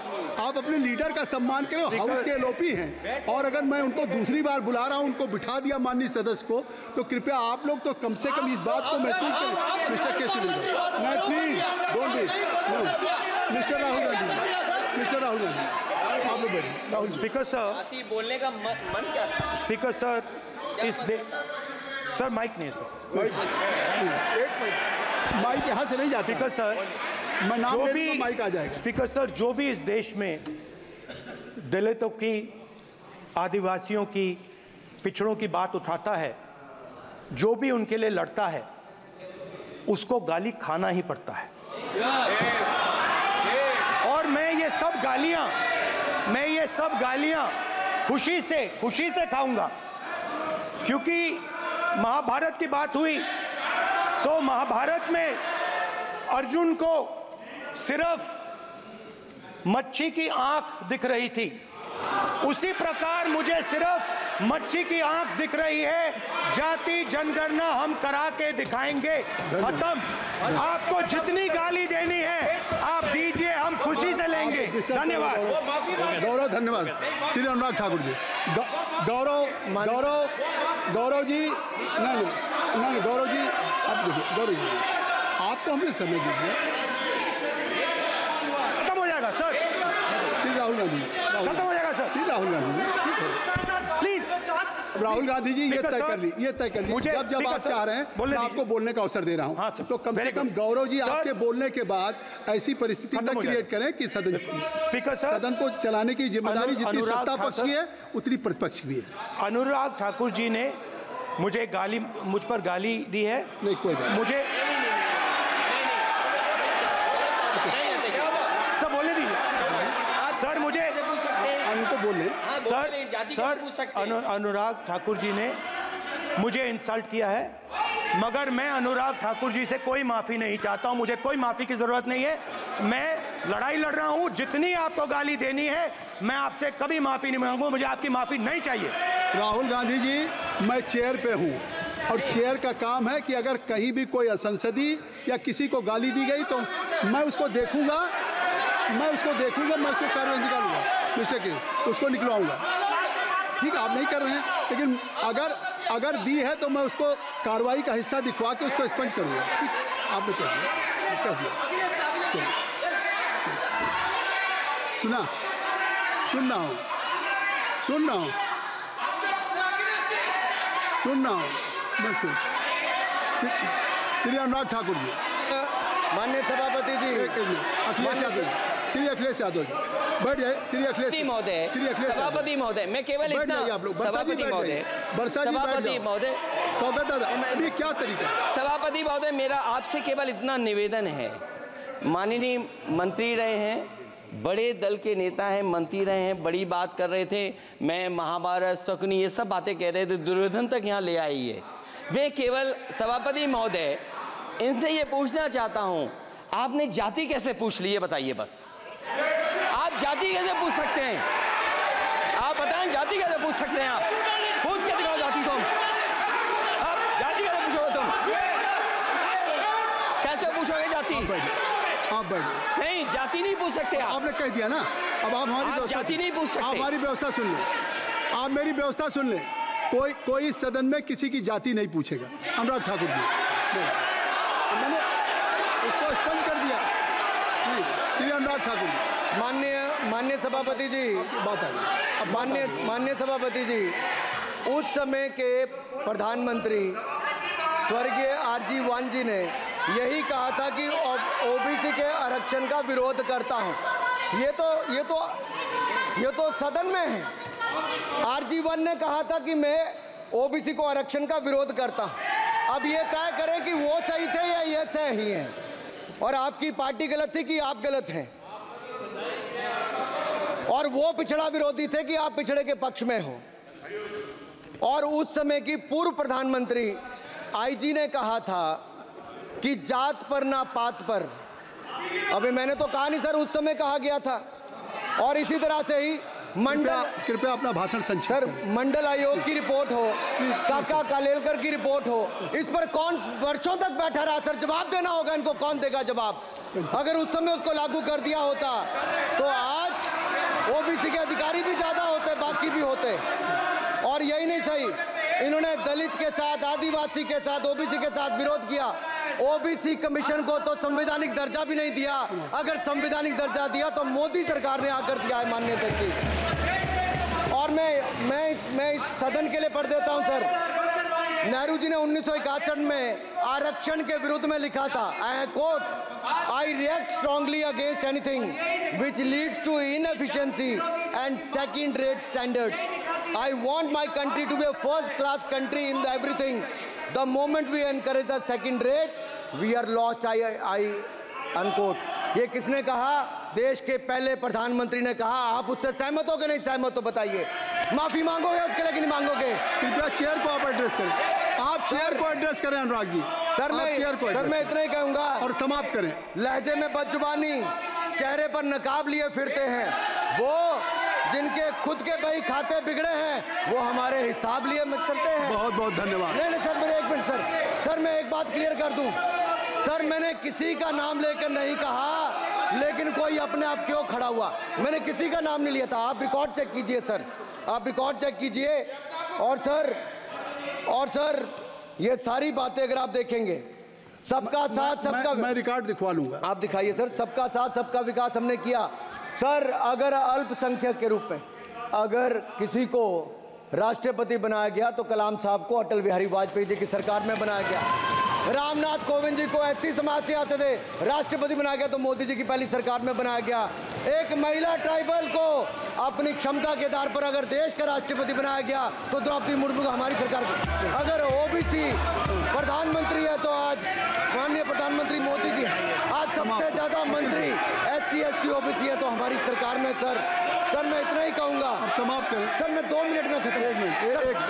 आप अपने लीडर का सम्मान करें। हाउस के एलओपी हैं और अगर मैं उनको दूसरी बार बुला रहा हूं, उनको बिठा दिया माननीय सदस्य को, तो कृपया आप लोग तो कम से कम इस बात को महसूस करें। मिस्टर केसी मैं please don't be mister Rahul Gandhi आप लोग बैठिए। राहुल स्पीकर सर, बोलने का मन क्या था? स्पीकर सर, सर माइक नहीं सर, माइक यहाँ से नहीं जाता। स्पीकर सर, मैं नाम ले लूंगा, माइक आ जाएगा। स्पीकर सर, जो भी इस देश में दलितों की, आदिवासियों की, पिछड़ों की बात उठाता है, जो भी उनके लिए लड़ता है, उसको गाली खाना ही पड़ता है। और मैं ये सब गालियां खुशी से खाऊंगा, क्योंकि महाभारत की बात हुई तो महाभारत में अर्जुन को सिर्फ मच्छी की आंख दिख रही थी, उसी प्रकार मुझे सिर्फ मच्छी की आंख दिख रही है। जाति जनगणना हम करा के दिखाएंगे। खत्म। आपको जितनी गाली देनी है आप दीजिए, हम खुशी से लेंगे। धन्यवाद। गौरव, धन्यवाद। श्री अनुराग ठाकुर जी। गौरव जी, नहीं गौरव जी, आप देखिए। गौरव जी, आप तो हमें समय दीजिए। खत्म हो जाएगा सर। श्री राहुल गांधी, खत्म हो जाएगा सर। श्री राहुल गांधी प्लीज राहुल गांधी जी, ये तय कर ली। मुझे जब आप चाह रहे हैं मैं आपको बोलने का अवसर दे रहा हूं। हाँ सर, तो कम से कम गौरव जी आपके बोलने के बाद ऐसी परिस्थिति न क्रिएट करें कि सदन को चलाने की जिम्मेदारी जितनी सत्ता पक्ष की है उतनी प्रतिपक्ष भी है। अनुराग ठाकुर जी ने मुझ पर गाली दी है। नहीं, कोई मुझे सब बोलने दीजिए सर। मुझे उनको बोलने सर, अनुराग ठाकुर जी ने मुझे इंसल्ट किया है, मगर मैं अनुराग ठाकुर जी से कोई माफ़ी नहीं चाहता हूं। मुझे कोई माफ़ी की ज़रूरत नहीं है। मैं लड़ाई लड़ रहा हूं। जितनी आपको गाली देनी है मैं आपसे कभी माफ़ी नहीं मांगूंगा। मुझे आपकी माफ़ी नहीं चाहिए। राहुल गांधी जी, मैं चेयर पे हूँ और चेयर का काम है कि अगर कहीं भी कोई असंसदीय या किसी को गाली दी गई तो मैं उसको देखूंगा, मैं उसको कार्रवाई निकालूंगा। मिस्टर के उसको निकलवाऊंगा। ठीक है, आप नहीं कर रहे हैं, लेकिन अगर दी है तो मैं उसको कार्रवाई का हिस्सा दिखवा के उसको स्पंज करूंगा। आपने कह दिया। सुन रहा हूँ मैं श्री अनुराग ठाकुर जी, माननीय सभापति जी, अखिलेश यादव जी बैठ जाए। श्री अखिलेश महोदय, सभापति महोदय, मैं केवल इतना, सभापति महोदय, स्वागत है। अभी क्या तरीका? सभापति महोदय, मेरा आपसे केवल इतना निवेदन है। माननीय मंत्री रहे हैं, बड़े दल के नेता हैं, मंत्री रहे हैं, बड़ी बात कर रहे थे। मैं महाभारत, शकुनी, ये सब बातें कह रहे थे, दुर्योधन तक यहाँ ले आई है। मैं केवल सभापति महोदय इनसे ये पूछना चाहता हूँ, आपने जाति कैसे पूछ ली है बताइए बस। आप जाति कैसे पूछ सकते हैं? आप बताएं, जाति कैसे पूछ सकते हैं? आप पूछ के दिखाओ जाति तुम। आप जाति कैसे पूछोगे तुम? कैसे पूछोगे जाति? आप बैठ नहीं, जाति नहीं पूछ सकते आप। आपने कह दिया ना। अब आप हमारी जाति नहीं पूछ सकते। आप हमारी व्यवस्था सुन लें, आप मेरी व्यवस्था सुन लें। कोई सदन में किसी की जाति नहीं पूछेगा। अनुराग ठाकुर जी, मैंने उसको स्पष्ट कर दिया। श्री अनुराग ठाकुर जी, माननीय सभापति जी, बात आ गई। अब माननीय सभापति जी, उस समय के प्रधानमंत्री स्वर्गीय आरजी वान जी ने यही कहा था कि ओबीसी के आरक्षण का विरोध करता हूं। ये तो सदन में है। आरजी वान ने कहा था कि मैं ओबीसी को आरक्षण का विरोध करता हूं। अब ये तय करें कि वो सही थे या ये सही हैं, और आपकी पार्टी गलत थी कि आप गलत हैं, और वो पिछड़ा विरोधी थे कि आप पिछड़े के पक्ष में हो। और उस समय की पूर्व प्रधानमंत्री आईजी ने कहा था कि जात पर ना पात पर। अभी मैंने तो कहा नहीं सर, उस समय कहा गया था। और इसी तरह से ही कृपया अपना भाषण संक्षिप्त सर, करें। मंडल आयोग की रिपोर्ट हो, काका कालेलकर की रिपोर्ट हो, इस पर कौन वर्षों तक बैठा रहा सर? जवाब देना होगा इनको, कौन देगा जवाब? अगर उस समय उसको लागू कर दिया होता तो आज ओबीसी के अधिकारी भी ज्यादा होते, बाकी भी होते। और यही नहीं सही, इन्होंने दलित के साथ, आदिवासी के साथ, ओबीसी के साथ विरोध किया। ओबीसी कमीशन को तो संवैधानिक दर्जा भी नहीं दिया। अगर संवैधानिक दर्जा दिया तो मोदी सरकार ने आकर दिया है, माननीय अध्यक्ष जी। और मैं इस सदन के लिए पढ़ देता हूं सर। नेहरू जी ने 1961 में आरक्षण के विरुद्ध में लिखा था, I quote, I react strongly against anything which leads to inefficiency and second rate standards. I want my country to be a first class country in everything. The moment we encourage the second rate we are lost, I unquote. ये किसने कहा? देश के पहले प्रधानमंत्री ने कहा। आप उससे सहमत हो कि नहीं सहमत हो बताइए? माफी मांगोगे उसके लिए कि नहीं मांगोगे? कृपया चेयर को आप एड्रेस करें। आप चेयर को एड्रेस करें अनुराग जी। सर मैं इतना ही कहूंगा और समाप्त करें। लहजे में बदजुबानी, चेहरे पर नकाब लिए फिरते हैं वो, जिनके खुद के बही खाते बिगड़े हैं, वो हमारे हिसाब लिए करते हैं। बहुत बहुत धन्यवाद। नहीं सर, मेरे एक मिनट सर, मैं एक बात क्लियर कर दूं सर। मैंने किसी का नाम लेकर नहीं कहा, लेकिन कोई अपने आप क्यों खड़ा हुआ? मैंने किसी का नाम नहीं लिया था। आप रिकॉर्ड चेक कीजिए सर, आप रिकॉर्ड चेक कीजिए। और सर ये सारी बातें अगर आप देखेंगे, सबका साथ सबका, मैं रिकॉर्ड दिखवा लूंगा। आप दिखाइए सर। सबका साथ सबका विकास हमने किया सर। अगर अल्पसंख्यक के रूप में अगर किसी को राष्ट्रपति बनाया गया तो कलाम साहब को अटल बिहारी वाजपेयी जी की सरकार में बनाया गया। रामनाथ कोविंद जी को एससी समाज से आते थे, राष्ट्रपति बनाया गया तो मोदी जी की पहली सरकार में बनाया गया। एक महिला ट्राइबल को अपनी क्षमता के आधार पर अगर देश का राष्ट्रपति बनाया गया तो द्रौपदी मुर्मू को हमारी सरकार। अगर ओबीसी प्रधानमंत्री है तो आज माननीय प्रधानमंत्री मोदी जी। आज सबसे ज्यादा मंत्री एससी एसटी ओबीसी है तो हमारी सरकार में सर मैं इतना ही कहूंगा। समाप्त करें सर, मैं 2 मिनट में खत्म। 1 minute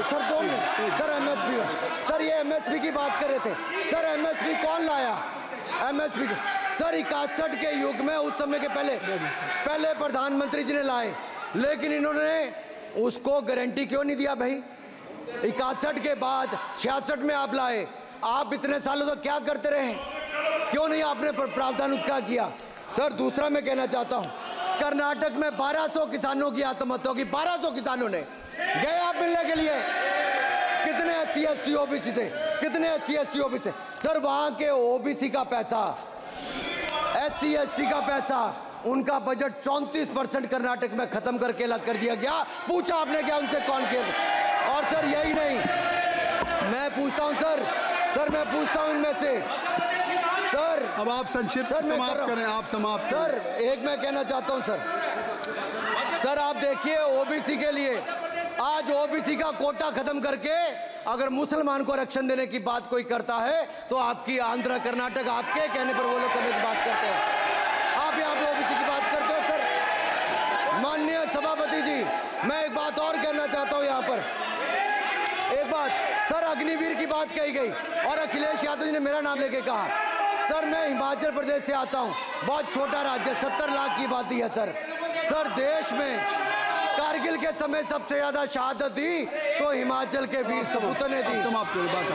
sir 2 minute sir. MSP sir, ये एमएसपी की बात कर रहे थे सर। एमएसपी कौन लाया? एमएसपी सर 61 के युग में, उस समय के पहले प्रधानमंत्री जी ने लाए, लेकिन इन्होंने उसको गारंटी क्यों नहीं दिया भाई? 61 के बाद 66 में आप लाए। आप इतने सालों तक क्या करते रहे? क्यों नहीं आपने प्रावधान उसका किया? सर दूसरा मैं कहना चाहता हूं, कर्नाटक में 1200 किसानों की आत्महत्या होगी। 1200 किसानों ने गए आप मिलने के लिए। कितने एससी एसटी ओबीसी थे? कितने एससी एसटी ओबीसी थे? सर वहां के ओबीसी का पैसा, एससी एसटी का पैसा, उनका बजट 34% कर्नाटक में खत्म करके अलग कर दिया गया। पूछा आपने क्या उनसे? कौन किया? और सर यही नहीं, मैं पूछता हूं सर मैं पूछता हूं इनमें से सर। अब आप संक्षिप्त समाप्त करें। आप समाप्त सर एक मैं कहना चाहता हूं सर आप देखिए ओबीसी के लिए आज ओबीसी का कोटा खत्म करके अगर मुसलमान को आरक्षण देने की बात कोई करता है तो आपकी आंध्र कर्नाटक आपके कहने पर वो लोग करने की बात करते हैं। आप यहाँ पे ओबीसी की बात करते हो सर। माननीय सभापति जी, मैं एक बात और कहना चाहता हूँ यहाँ पर। एक बात सर, अग्निवीर की बात कही गई और अखिलेश यादव जी ने मेरा नाम लेके कहा। सर मैं हिमाचल प्रदेश से आता हूँ, बहुत छोटा राज्य, 70 लाख की आबादी है सर देश में कारगिल के समय सबसे ज्यादा शहादत दी तो हिमाचल के वीर सपूतों ने दी।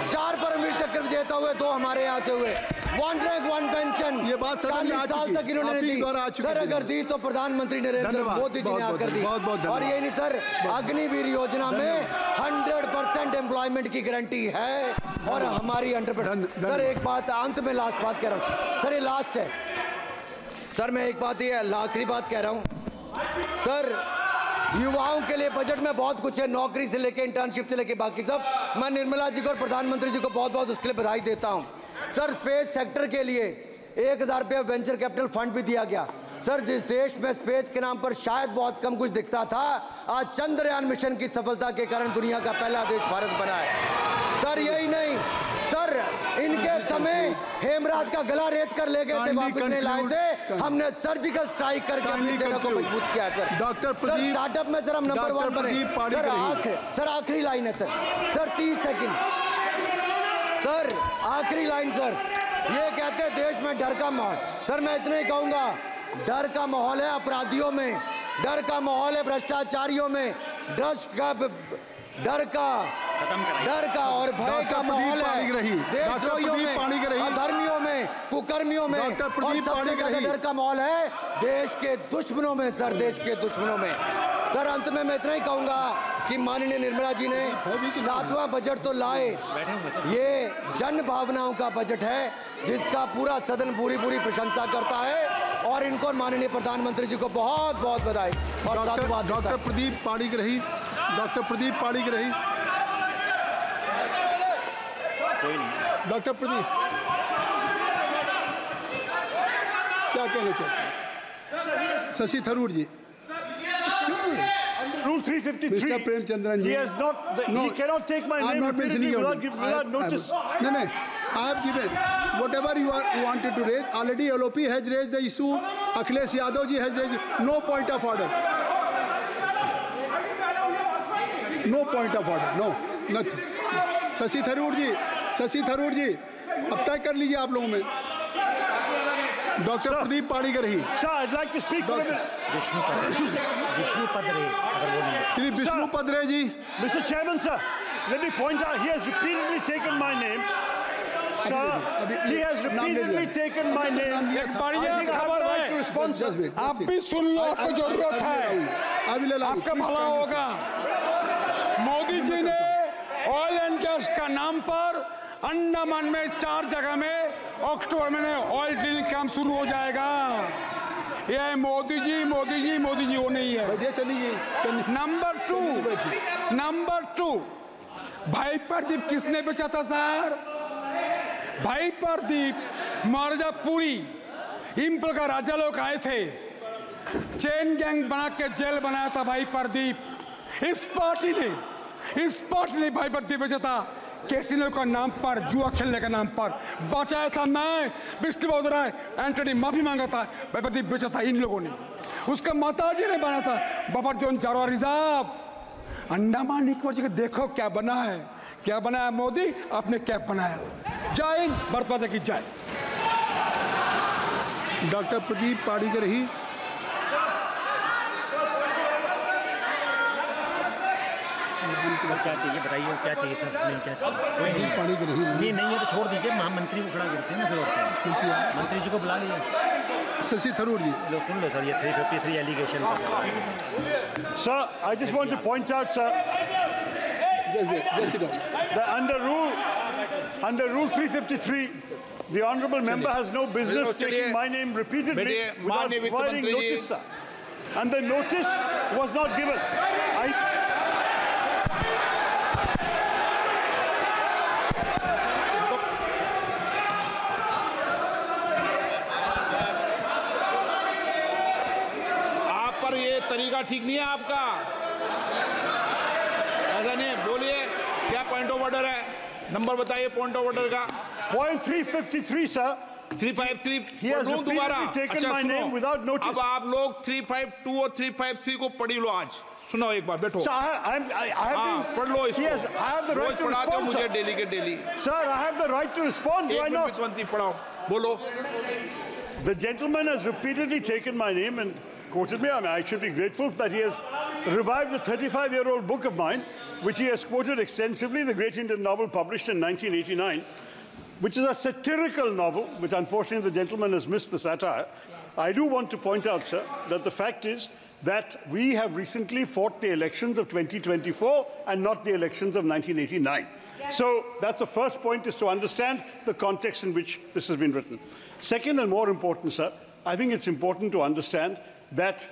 4 परमवीर चक्र विजेता हुए, 2 हमारे यहाँ से हुए। 1 रैंक 1 पेंशन ये बात 40 साल तक इन्होंने दी सर। अगर दी तो प्रधानमंत्री नरेंद्र मोदी जी ने आकर दी। और यही नहीं सर, अग्निवीर योजना में 100% एम्प्लॉयमेंट की गारंटी है और हमारी 100%। सर एक बात अंत में लास्ट बात कह रहा हूँ सर, ये लास्ट है सर। मैं एक बात, ये आखिरी बात कह रहा हूँ सर, युवाओं के लिए बजट में बहुत कुछ है, नौकरी से लेके इंटर्नशिप से लेके बाकी सब। मैं निर्मला जी को और प्रधानमंत्री जी को बहुत बहुत उसके लिए बधाई देता हूं। सर, स्पेस सेक्टर के लिए 1000 रुपये वेंचर कैपिटल फंड भी दिया गया। सर, जिस देश में स्पेस के नाम पर शायद बहुत कम कुछ दिखता था, आज चंद्रयान मिशन की सफलता के कारण दुनिया का पहला देश भारत बना है। सर, यही नहीं सर, इनके समय हेमराज का गला रेत कर ले गए थे, वापस नहीं लाए थे। हमने सर्जिकल स्ट्राइक करके अपनी सेना को मजबूत किया है। सर, डॉक्टर प्रदीप, स्टार्टअप में सर हम नंबर 1 बने। सर, आखिरी लाइन है सर 30 सेकंड। सर, आखिरी लाइन सर, ये कहते हैं देश में डर का माहौल। सर, मैं इतना ही कहूंगा, डर का माहौल है अपराधियों में, डर का माहौल है भ्रष्टाचारियों में, डर का और भय का माहौल है देशद्रोहियों में, अधर्मियों में, कुकर्मियों में, और सबसे ज्यादा डर का माहौल है देश के दुश्मनों में। सर, देश के दुश्मनों में। सर, अंत में मैं इतना ही कहूंगा कि माननीय निर्मला जी ने 7वां बजट तो लाए, ये जन भावनाओं का बजट है जिसका पूरा सदन पूरी प्रशंसा करता है, और इनको माननीय प्रधानमंत्री जी को बहुत बहुत बधाई और साधुवाद। Doctor Pradeep Panigrahi, doctor Pradeep Panigrahi, doctor Pradeep क्या कहना चाहते हैं? शशि थरूर जी। Rule 353. Mr. Premchandran ji. He has not. He cannot take my name repeatedly without notice. No. I have given whatever you wanted to raise. Already LOP has raised the issue. Akhilesh Yadav ji has raised. No point of order. No point of order. No. Nothing. Shashi Tharoor जी, अब तय कर लीजिए आप लोगों में। Doctor Pradeep Panigrahi. Sir, I'd like to speak for a minute. Shri Vishnu Padare ji. Mr. Chairman, sir, let me point out, he has repeatedly taken my name. Sir, he has repeatedly taken my name. एक बढ़िया खबर है, आप भी सुन लो, आपको जरूरत है, आपका भला होगा। मोदी जी ने ऑयल एंड गैस का नाम पर अंडमान में 4 जगह में अक्टूबर में ऑयल ड्रिलिंग काम शुरू हो जाएगा। ये मोदी जी वो नहीं है। नंबर 2 भाई प्रदीप किसने बेचा था सर? भाई प्रदीप मिर्जापुरी इंपल का राजा लोग आए थे, चेन गैंग बना के जेल बनाया था भाई प्रदीप। इस पार्टी ने भाई प्रदीप बेचा था कैसीनो का नाम पर, जुआ खेलने का नाम पर बचाया था। मैं विष्णु बदरा एंटनी माफी मांगा था, भाई प्रदीप बेचा था इन लोगों ने। उसका माताजी ने बना था बफर जोन चारों रिजर्व अंडमान निकोबार जी। देखो क्या बना है मोदी, आपने क्या बनाया। जय हिंद, भारत माता की जय। डॉक्टर प्रदीप पाणिग्राही। सर क्या चाहिए बताइए, क्या चाहिए सर? नहीं क्या चाहिए? नहीं है तो छोड़ दीजिए, महामंत्री को खड़ा करते हैं ना, फिर और क्या? मंत्री जी को बुला लीजिए। शशि थरूर जी। लो सुन लो सर, ये 353 allegation. Sir, I just want to point out, sir, that under rule 353, the honourable member has no business taking my name repeatedly without providing notice, sir. And the notice was not given. तरीका ठीक नहीं है आपका, ऐसा नहीं है। बोलिए क्या पॉइंट ऑफ ऑर्डर है, नंबर बताइए पॉइंट ऑफ ऑर्डर का। Point 353, sir. 353 He has दोबारा। taken my name without notice. अब आप लोग 352 और 353 को पढ़ी लो। आज सुनो एक बार, बैठो। Sir, I have been, पढ़ लो इसको। Yes, I have the right to respond, मुझे sir. डेली के daily. Sir, I have the right to respond. Do I not? पढ़ाओ, बोलो। The gentleman has repeatedly taken my name and quoted me. I mean, I should be grateful that he has revived a 35-year-old book of mine, which he has quoted extensively, the great Indian novel published in 1989, which is a satirical novel, which unfortunately the gentleman has missed the satire. I do want to point out, sir, that the fact is that we have recently fought the elections of 2024 and not the elections of 1989. So that's the first point, is to understand the context in which this has been written. Second, and more important, sir, I think it's important to understand that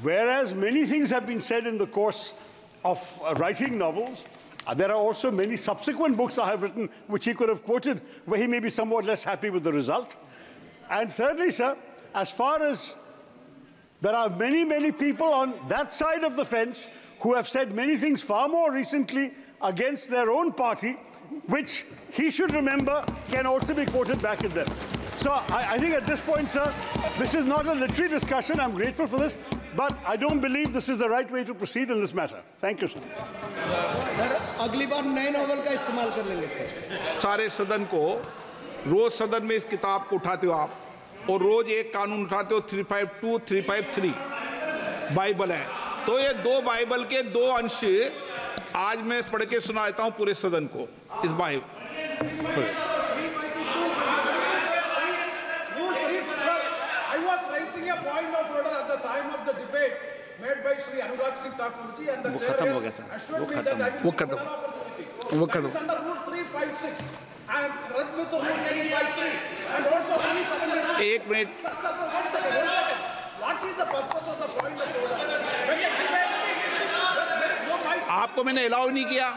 whereas many things have been said in the course of writing novels, there are also many subsequent books I have written which he could have quoted where he may be somewhat less happy with the result. And thirdly, sir, as far as there are many, many people on that side of the fence who have said many things far more recently against their own party, which he should remember can also be quoted back at them. So I think at this point, sir, this is not a literary discussion. I'm grateful for this, but I don't believe this is the right way to proceed in this matter. Thank you, sir. Sir अगली बार नए novel का इस्तेमाल कर लेंगे sir. सारे सदन को रोज सदन में इस किताब को उठाते हो आप, और रोज एक कानून उठाते हो 352, 353 बाइबल है। तो ये दो बाइबल के दो अंश आज मैं पढ़ के सुनाता हूँ पूरे सदन को इस Bible. A point of order at the time of the debate made by Sri Anurag Singh Thakur ji, and the chair has assured me that I will give an opportunity. That is under Rule 356 and read with Rule 353 and also Rule 7. एक minute. Sir, one second. What is the purpose of the point of order? When a debate, there is no mic. आपको मैंने allow नहीं किया।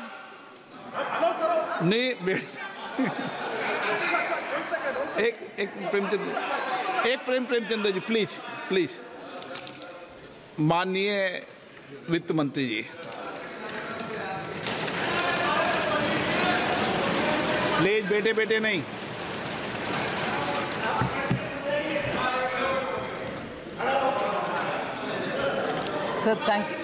Allow करो। नहीं बेट। Sir, one second. एक Premchandra ji please माननीय वित्त मंत्री जी, प्लीज बेटे नहीं। Sir thank you.